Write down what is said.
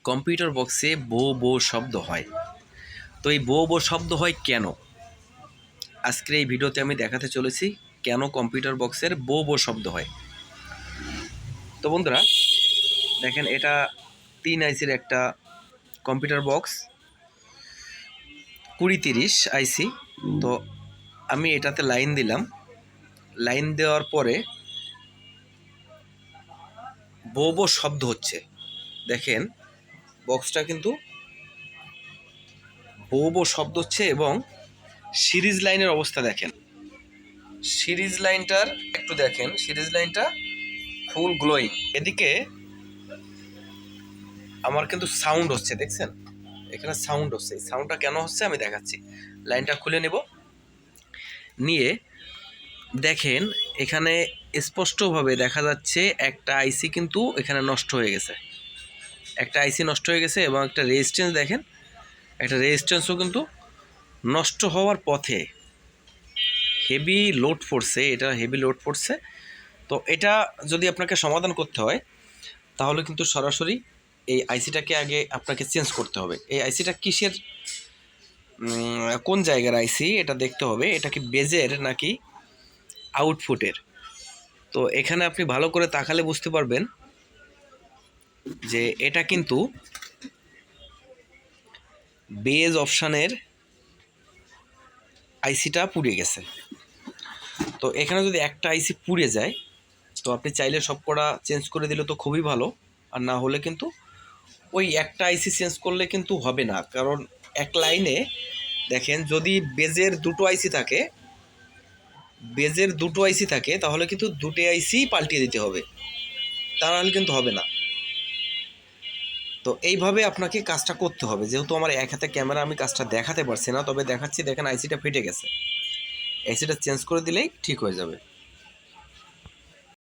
Computer বক্সে বো বো শব্দ হয়। তো এই বো বো শব্দ হয় কেন? আজকের এই ভিডিওতে আমি দেখাতে চলেছি কেন কম্পিউটার বক্সের বো বো শব্দ হয়। তো বন্ধুরা দেখেন, এটা 3 আইসির একটা কম্পিউটার বক্স, 2030 আইসি। তো আমি এটাতে লাইন দিলাম, লাইন দেওয়ার পরে বো বো শব্দ হচ্ছে। দেখেন বক্সটা কিন্তু বো বো শব্দ হচ্ছে এবং সিরিজ লাইনের অবস্থা দেখেন। সিরিজ লাইনটার একটু দেখেন, সিরিজ লাইনটা ফুল গ্লোয়িং। এদিকে আমার কিন্তু সাউন্ড হচ্ছে, দেখছেন এখানে সাউন্ড হচ্ছে। এই সাউন্ডটা কেন হচ্ছে আমি দেখাচ্ছি। লাইনটা খুলে নেব, নিয়ে দেখেন এখানে স্পষ্টভাবে দেখা যাচ্ছে একটা আইসি কিন্তু এখানে নষ্ট হয়ে গেছে। একটা আইসি নষ্ট হয়ে গেছে এবং একটা রেজিস্ট্যান্স দেখেন, একটা রেজিস্ট্যান্সও কিন্তু নষ্ট হওয়ার পথে। হেভি লোড পড়ছে, এটা হেভি লোড পড়ছে। তো এটা যদি আপনাকে সমাধান করতে হয় তাহলে কিন্তু সরাসরি এই আইসিটাকে আগে আপনাকে চেঞ্জ করতে হবে। এই আইসিটা কিসের, কোন জায়গার আইসি এটা দেখতে হবে। এটা কি বেজের নাকি আউটপুটের? তো এখানে আপনি ভালো করে তাকালে বুঝতে পারবেন যে এটা কিন্তু বেজ অপশানের আইসিটা পুড়ে গেছে। তো এখানে যদি একটা আইসি পুড়ে যায় তো আপনি চাইলে সবকটা চেঞ্জ করে দিলে তো খুবই ভালো, আর না হলে কিন্তু ওই একটা আইসি চেঞ্জ করলে কিন্তু হবে না। কারণ এক লাইনে দেখেন, যদি বেজের দুটো আইসি থাকে, তাহলে কিন্তু দুটো আইসি পাল্টিয়ে দিতে হবে, তা নাহলে কিন্তু হবে না। তো এইভাবে আপনাকে কাজটা করতে হবে। যেহেতু আমার এক হাতে ক্যামেরা, আমি কাজটা দেখাতে পারছি না, তবে দেখাচ্ছি। দেখেন আইসিটা ফেটে গেছে, আইসিটা চেঞ্জ করে দিলেই ঠিক হয়ে যাবে।